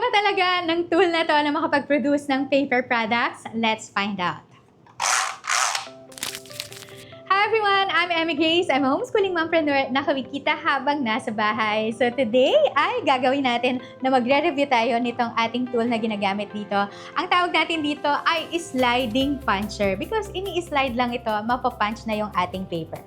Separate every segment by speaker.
Speaker 1: ba talaga ng tool na to na makapag-produce ng paper products? Let's find out. Hi everyone! I'm Emmy Grace. I'm a homeschooling mompreneur na kumikita habang nasa bahay. So today ay gagawin natin na magre-review tayo nitong ating tool na ginagamit dito. Ang tawag natin dito ay sliding puncher because ini-slide lang ito, mapapunch na yung ating paper.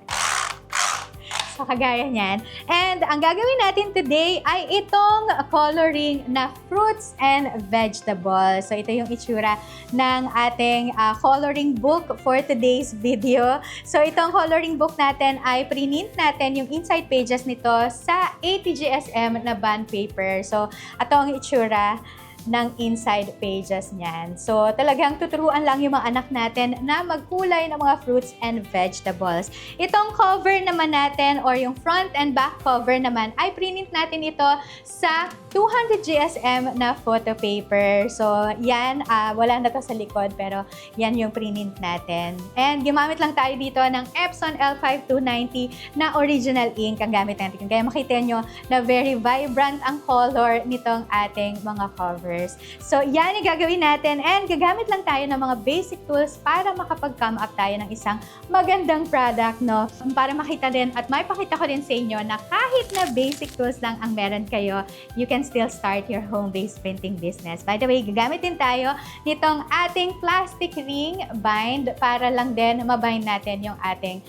Speaker 1: So, kagaya niyan. And ang gagawin natin today ay itong coloring na fruits and vegetables. So, ito yung itsura ng ating coloring book for today's video. So, itong coloring book natin ay print natin yung inside pages nito sa ATGSM na bond paper. So, ito ang itsura ng inside pages niyan. So, talagang tuturuan lang yung mga anak natin na magkulay ng mga fruits and vegetables. Itong cover naman natin or yung front and back cover naman ay print natin ito sa 200 GSM na photo paper. So, yan, wala na to sa likod pero yan yung print natin. And gumamit lang tayo dito ng Epson L5290 na original ink ang gamit natin. Kaya makita nyo na very vibrant ang color nitong ating mga covers. So, yan yung gagawin natin and gagamit lang tayo ng mga basic tools para makapag-come up tayo ng isang magandang product, no? Para makita din at may pakita ko din sa inyo na kahit na basic tools lang ang meron kayo, you can still start your home-based printing business. By the way, gagamit din tayo nitong ating plastic ring bind para lang din mabind natin yung ating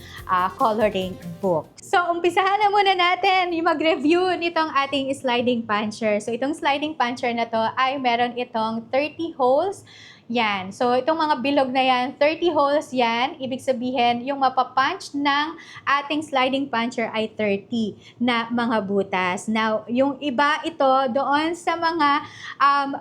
Speaker 1: coloring book. So, umpisahan na muna natin yung mag-review nitong ating sliding puncher. So, itong sliding puncher na to ay meron itong 30 holes. Yan. So, itong mga bilog na yan, 30 holes yan. Ibig sabihin, yung mapapunch ng ating sliding puncher ay 30 na mga butas. Now, yung iba ito doon sa mga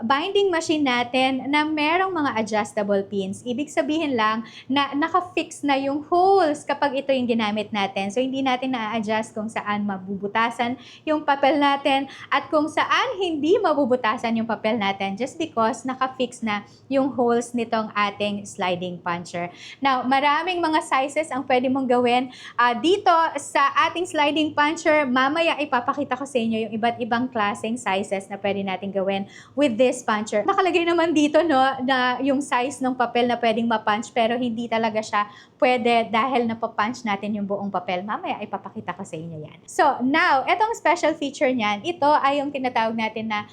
Speaker 1: binding machine natin na merong mga adjustable pins. Ibig sabihin lang na naka-fix na yung holes kapag ito yung ginamit natin. So, hindi natin na-adjust kung saan mabubutasan yung papel natin at kung saan hindi mabubutasan yung papel natin just because naka-fix na yung holes nitong ating sliding puncher. Now, maraming mga sizes ang pwede mong gawin dito sa ating sliding puncher. Mamaya ipapakita ko sa inyo yung iba't ibang klaseng sizes na pwede natin gawin with this puncher. Nakalagay naman dito, no, na yung size ng papel na pwedeng ma-punch pero hindi talaga siya pwede dahil napapunch natin yung buong papel. Mamaya ipapakita ko sa inyo yan. So, now, etong special feature niyan, ito ay yung tinatawag natin na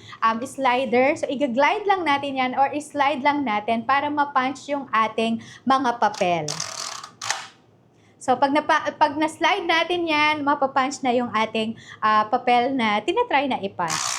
Speaker 1: slider. So, i-glide lang natin yan or i-slide lang natin para ma-punch yung ating mga papel. So, pag na-slide natin yan, mapapunch na yung ating papel na tinatry na i-punch.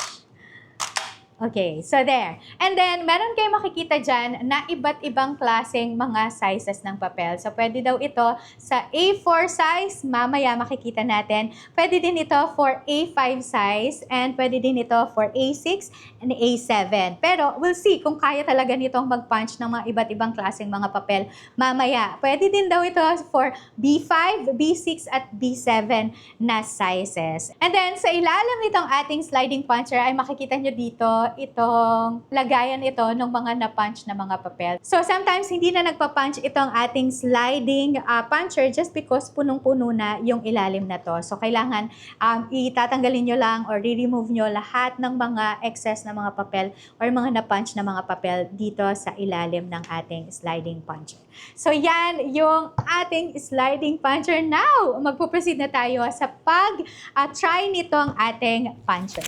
Speaker 1: Okay, so there. And then, meron kayo makikita dyan na iba't ibang klaseng mga sizes ng papel. So, pwede daw ito sa A4 size, mamaya makikita natin. Pwede din ito for A5 size, and pwede din ito for A6 and A7. Pero, we'll see kung kaya talaga nitong mag-punch ng mga iba't ibang klaseng mga papel mamaya. Pwede din daw ito for B5, B6, at B7 na sizes. And then, sa ilalim nitong ating sliding puncher ay makikita nyo dito itong lagayan ito ng mga na-punch na mga papel. So, sometimes hindi na nagpa-punch itong ating sliding puncher just because punong-puno na yung ilalim na to. So, kailangan itatanggalin nyo lang or re-remove nyo lahat ng mga excess na mga papel or mga na-punch na mga papel dito sa ilalim ng ating sliding puncher. So, yan yung ating sliding puncher. Now, magpo-proceed na tayo sa pag-try nitong ating puncher.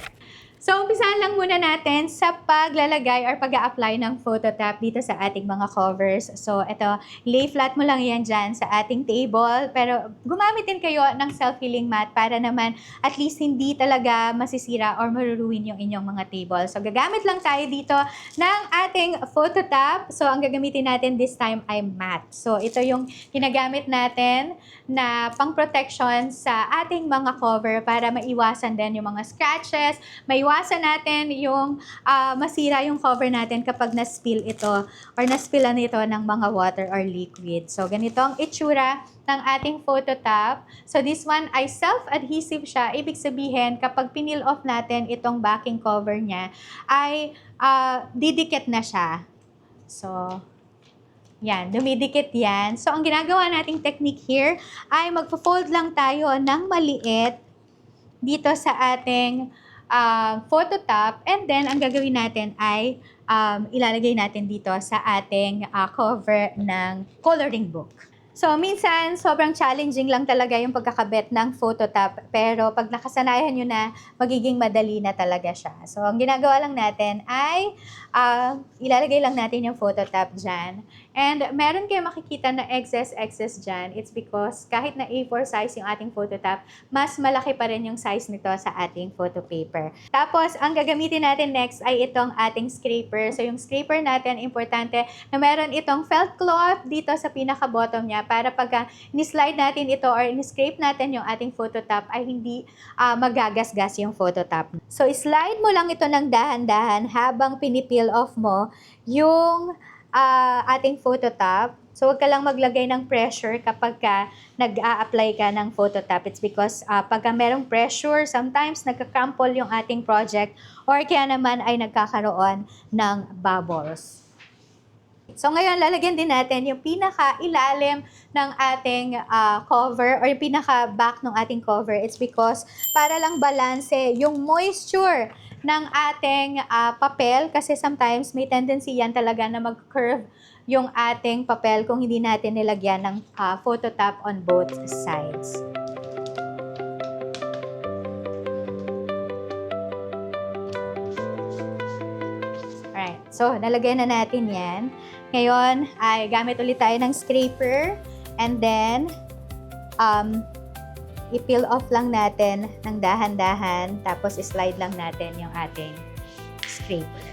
Speaker 1: So, umpisahan lang muna natin sa paglalagay or pag-a-apply ng phototap dito sa ating mga covers. So, ito, lay flat mo lang yan dyan sa ating table. Pero, gumamit din kayo ng self-healing mat para naman at least hindi talaga masisira or maruruin yung inyong mga table. So, gagamit lang tayo dito ng ating phototap. So, ang gagamitin natin this time ay mat. So, ito yung ginagamit natin na pang-protection sa ating mga cover para maiwasan din yung mga scratches, maiwasan natin yung masira yung cover natin kapag na-spill ito or na-spillan ito ng mga water or liquid. So, ganito ang itsura ng ating phototap. So, this one ay self-adhesive siya. Ibig sabihin, kapag pinil off natin itong backing cover niya, ay didikit na siya. So, yan, dumidikit yan. So, ang ginagawa nating technique here ay magpo-fold lang tayo ng maliit dito sa ating photo top, and then ang gagawin natin ay ilalagay natin dito sa ating cover ng coloring book. So, minsan, sobrang challenging lang talaga yung pagkakabit ng photo top. Pero, pag nakasanayan nyo na, magiging madali na talaga siya. So, ang ginagawa lang natin ay ilalagay lang natin yung photo top dyan. And, meron kayo makikita na excess dyan. It's because kahit na A4 size yung ating photo top, mas malaki pa rin yung size nito sa ating photo paper. Tapos, ang gagamitin natin next ay itong ating scraper. So, yung scraper natin, importante na meron itong felt cloth dito sa pinaka-bottom niya para pagka ni-slide natin ito or ni-scrape natin yung ating photo top ay hindi magagasgas yung photo top. So, slide mo lang ito ng dahan-dahan habang pinipeel off mo yung ating photo top. So, huwag ka lang maglagay ng pressure kapag nag-a-apply ka ng photo top. It's because pagka merong pressure, sometimes nagka-crumple yung ating project or kaya naman ay nagkakaroon ng bubbles. So, ngayon, lalagyan din natin yung pinaka-ilalim ng ating cover or yung pinaka-back ng ating cover. It's because para lang balanse yung moisture ng ating papel kasi sometimes may tendency yan talaga na mag-curve yung ating papel kung hindi natin nilagyan ng photo top on both sides. Alright, so nalagay na natin yan. Ngayon ay gamit ulit tayo ng scraper and then i-peel off lang natin ng dahan-dahan tapos slide lang natin yung ating scraper.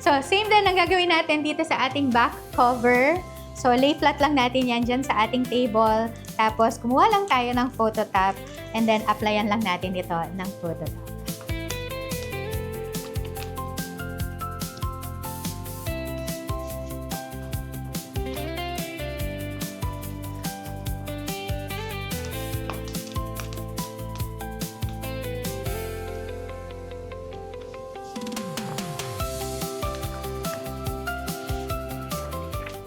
Speaker 1: So, same din ang gagawin natin dito sa ating back cover. So, lay flat lang natin yan dyan sa ating table. Tapos, kumuha lang tayo ng photo top and then applyan lang natin ito ng photo top.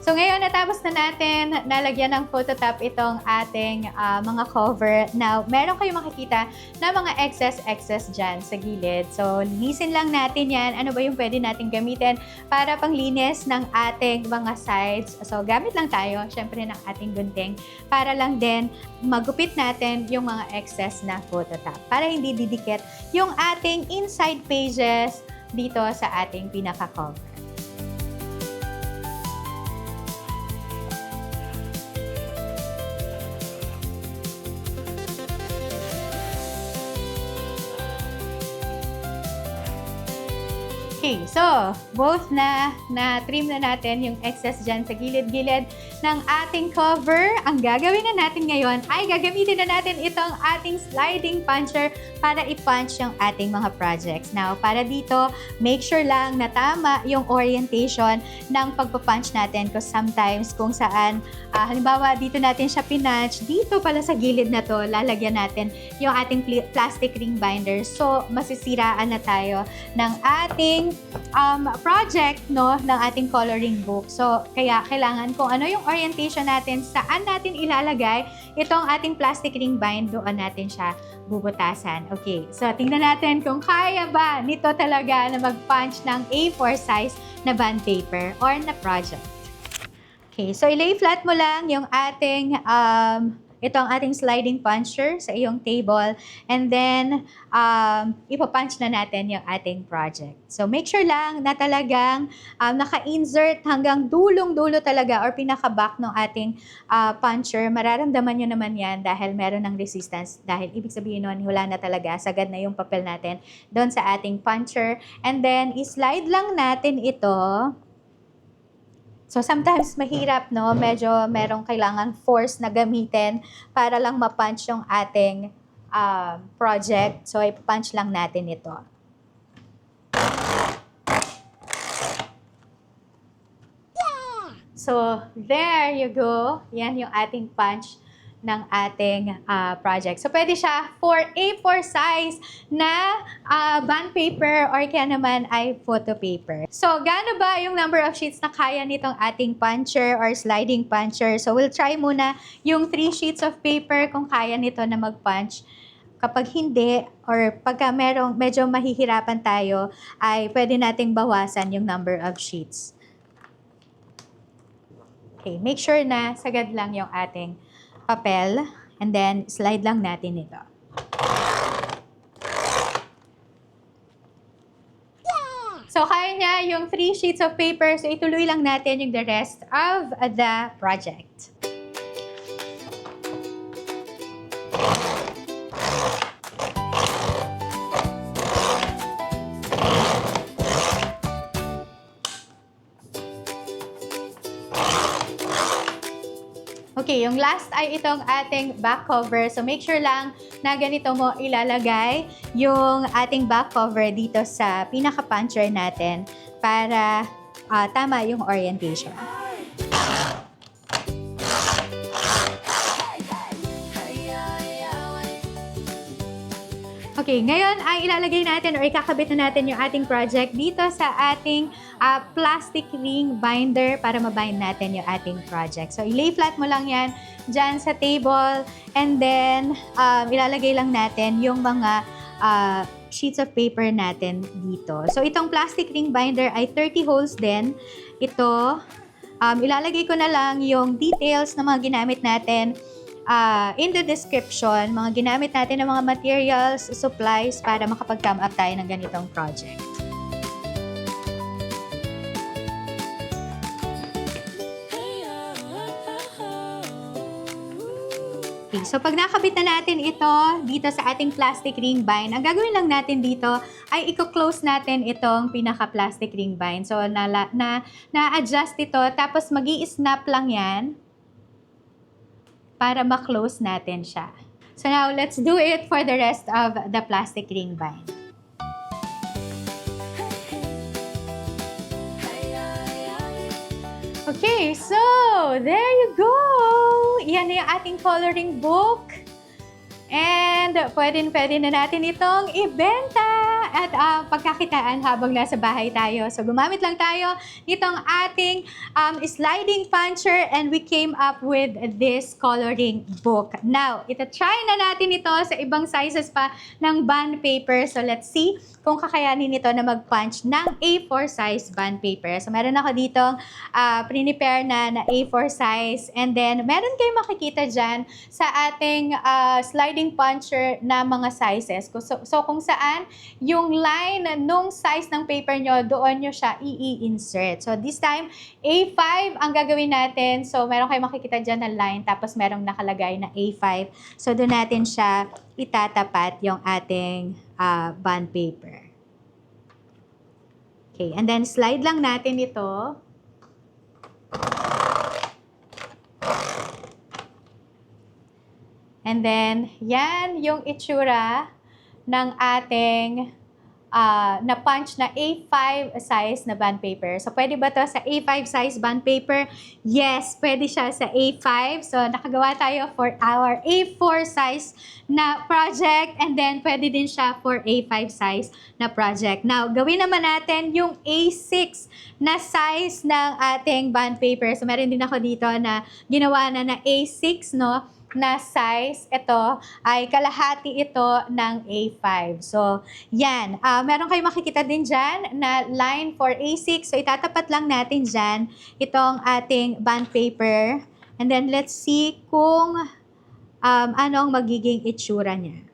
Speaker 1: So ngayon, natapos na natin nalagyan ng photo top itong ating mga cover. Now, meron kayong makikita na mga excess dyan sa gilid. So, linisin lang natin yan. Ano ba yung pwede natin gamitin para panglinis ng ating mga sides. So, gamit lang tayo, syempre, ng ating gunting para lang din magupit natin yung mga excess na photo top para hindi didikit yung ating inside pages dito sa ating pinaka-cover. Okay, so both na-trim na natin yung excess dyan sa gilid-gilid ng ating cover. Ang gagawin na natin ngayon ay gagamitin na natin itong ating sliding puncher para i-punch yung ating mga projects. Now, para dito, make sure lang na tama yung orientation ng pagpapunch natin because sometimes kung saan, halimbawa dito natin siya pinunch, dito pala sa gilid na to, lalagyan natin yung ating plastic ring binder. So, masisiraan na tayo ng ating project, no, ng ating coloring book. So, kaya kailangan kung ano yung orientation natin, saan natin ilalagay itong ating plastic ring bind, doon natin siya bubutasan. Okay, so tingnan natin kung kaya ba nito talaga na mag-punch ng A4 size na bond paper or na project. Okay, so i-lay flat mo lang yung ating itong ating sliding puncher sa iyong table and then ipapunch na natin yung ating project. So make sure lang na talagang naka-insert hanggang dulong-dulo talaga or pinaka-back ng ating puncher. Mararamdaman nyo naman yan dahil meron ng resistance dahil ibig sabihin nun wala na talaga, sagad na yung papel natin doon sa ating puncher. And then i-slide lang natin ito. So, sometimes mahirap, no? Medyo merong kailangan force na gamitin para lang ma-punch yung ating project. So, ipapunch lang natin ito. So, there you go. Yan yung ating punch ng ating project. So, pwede siya for A4 size na bond paper or kaya naman ay photo paper. So, gaano ba yung number of sheets na kaya nitong ating puncher or sliding puncher? So, we'll try muna yung 3 sheets of paper kung kaya nito na mag-punch Kapag hindi, or pagka medyo mahihirapan tayo, ay pwede nating bawasan yung number of sheets. Okay, make sure na sagad lang yung ating papel, and then slide lang natin ito. So, kaya niya yung 3 sheets of paper, so ituloy lang natin yung the rest of the project. Okay, yung last ay itong ating back cover. So, make sure lang na ganito mo ilalagay yung ating back cover dito sa pinaka-puncher natin para tama yung orientation. Okay, ngayon ay ilalagay natin or ikakabit na natin yung ating project dito sa ating plastic ring binder para mabind natin yung ating project. So, i-lay flat mo lang yan dyan sa table, and then ilalagay lang natin yung mga sheets of paper natin dito. So, itong plastic ring binder ay 30 holes din. Ito, ilalagay ko na lang yung details ng mga ginamit natin in the description, mga ginamit natin ng mga materials, supplies para makapag-come up tayo ng ganitong project. Okay, so pag nakabit na natin ito dito sa ating plastic ring bind, ang gagawin lang natin dito ay i-close natin itong pinaka-plastic ring bind. So, na-adjust ito, tapos mag-i-snap lang yan para ma-close natin siya. So now, let's do it for the rest of the plastic ring bind. Okay, so there you go! Yan na yung ating coloring book. And pwede na natin itong ibenta at pagkakitaan habang nasa bahay tayo. So, gumamit lang tayo nitong ating sliding puncher, and we came up with this coloring book. Now, ita-try na natin ito sa ibang sizes pa ng bond paper. So, let's see kung kakayanin nito na mag-punch ng A4 size bond paper. So, meron ako dito prepare na A4 size, and then meron kayong makikita dyan sa ating sliding puncher na mga sizes. So, kung saan yung line nung size ng paper nyo, doon nyo siya i-insert. So, this time, A5 ang gagawin natin. So, meron kayong makikita dyan na line, tapos merong nakalagay na A5. So, doon natin siya itatapat yung ating bond paper. Okay, and then slide lang natin ito. And then, yan yung itsura ng ating na-punch na A5 size na bond paper. So, pwede ba to sa A5 size bond paper? Yes, pwede siya sa A5. So, nakagawa tayo for our A4 size na project, and then pwede din siya for A5 size na project. Now, gawin naman natin yung A6 na size ng ating bond paper. So, meron din ako dito na ginawa na A6, no? Na size, ito ay kalahati ito ng A5. So, yan. Meron kayong makikita din dyan na line for A6. So, itatapat lang natin dyan itong ating bond paper. And then, let's see kung ano ang magiging itsura niya.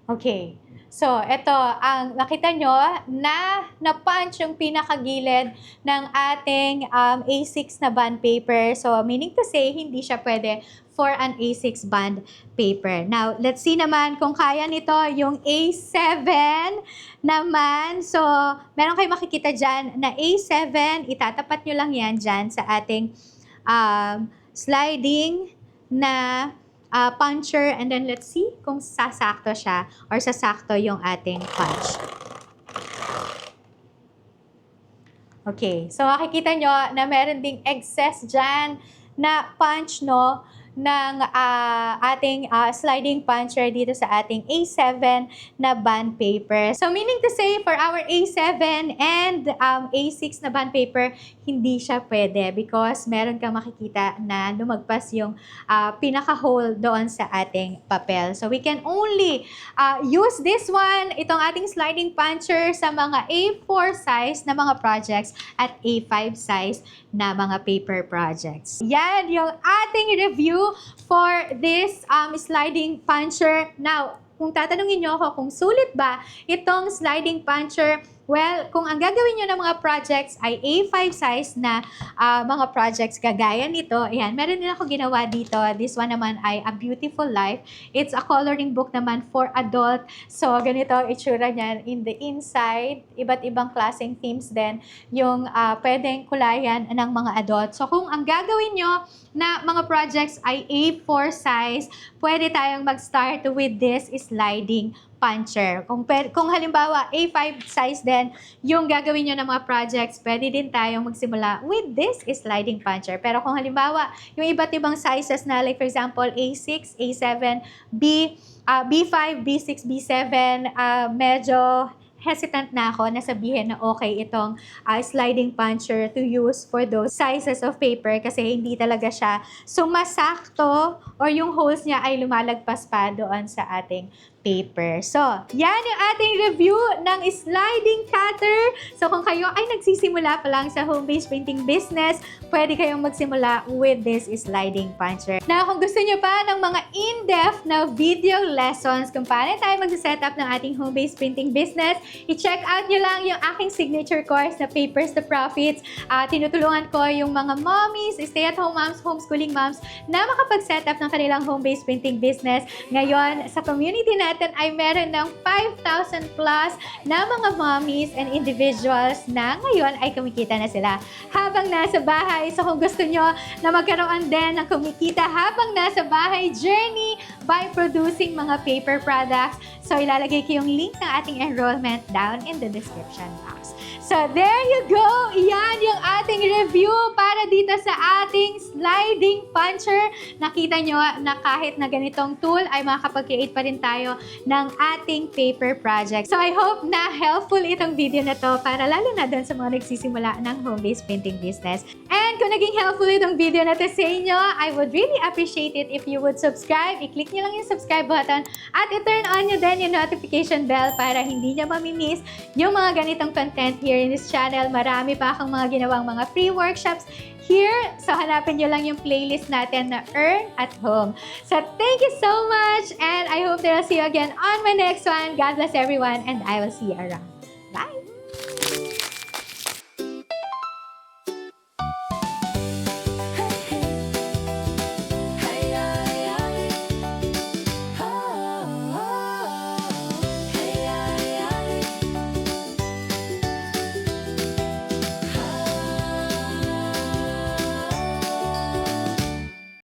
Speaker 1: Okay. So, ito, ang nakita nyo na na-punch yung pinakagilid ng ating A6 na bond paper. So, meaning to say, hindi siya pwede for an A6 bond paper. Now, let's see naman kung kaya nito yung A7 naman. So, meron kayong makikita dyan na A7, itatapat nyo lang yan dyan sa ating sliding na puncher, and then let's see kung sasakto siya or sasakto yung ating punch. Okay, so makikita nyo na meron ding excess dyan na punch, no, ng ating sliding puncher dito sa ating A7 na bond paper. So, meaning to say, for our A7 and A6 na bond paper, hindi siya pwede because meron kang makikita na lumagpas yung pinaka-hole doon sa ating papel. So we can only use this one, itong ating sliding puncher sa mga A4 size na mga projects at A5 size na mga paper projects. Yan yung ating review for this sliding puncher. Now, kung tatanungin nyo ako kung sulit ba itong sliding puncher, well, kung ang gagawin nyo ng mga projects ay A5 size na mga projects kagaya nito, ayan, meron din ako ginawa dito. This one naman ay A Beautiful Life. It's a coloring book naman for adult. So, ganito ang itsura niyan in the inside. Iba't ibang klaseng themes din yung pwedeng kulayan ng mga adult. So, kung ang gagawin nyo na mga projects ay A4 size, pwede tayong mag-start with this sliding puncher. Kung halimbawa A5 size din yung gagawin nyo ng mga projects, pwede din tayong magsimula with this sliding puncher. Pero kung halimbawa yung iba't ibang sizes na, like for example A6, A7, B5, B6, B7, medyo hesitant na ako na sabihin na okay itong sliding puncher to use for those sizes of paper kasi hindi talaga siya sumasakto or yung holes niya ay lumalagpas pa doon sa ating paper. So, yan yung ating review ng sliding cutter. So, kung kayo ay nagsisimula pa lang sa home-based printing business, pwede kayong magsimula with this sliding puncher. Now, kung gusto nyo pa ng mga in-depth na video lessons kung paano tayo mag-setup ng ating home-based printing business, i-check out nyo lang yung aking signature course na Papers to Profits. Tinutulungan ko yung mga mommies, stay-at-home moms, homeschooling moms na makapag-setup ng kanilang home-based printing business. Ngayon, sa community natin ay meron ng 5,000 plus na mga mommies and individuals na ngayon ay kumikita na sila habang nasa bahay. So kung gusto nyo na magkaroon din ng kumikita habang nasa bahay journey by producing mga paper products, so ilalagay ko yung link ng ating enrollment down in the description box. So there you go! Yan yung ating review para dito sa ating sliding puncher. Nakita nyo na kahit na ganitong tool ay makakapag-create pa rin tayo ng ating paper project. So I hope na helpful itong video na to para lalo na dun sa mga nagsisimula ng home-based printing business. And kung naging helpful itong video na to sa inyo, I would really appreciate it if you would subscribe. I-click nyo lang yung subscribe button at i-turn on nyo din yung notification bell para hindi nyo mamimiss yung mga ganitong content here in this channel. Marami pa akong mga ginawang mga free workshops here. So, hanapin nyo lang yung playlist natin na Earn at Home. So, thank you so much and I hope that I'll see you again on my next one. God bless everyone and I will see you around. Bye!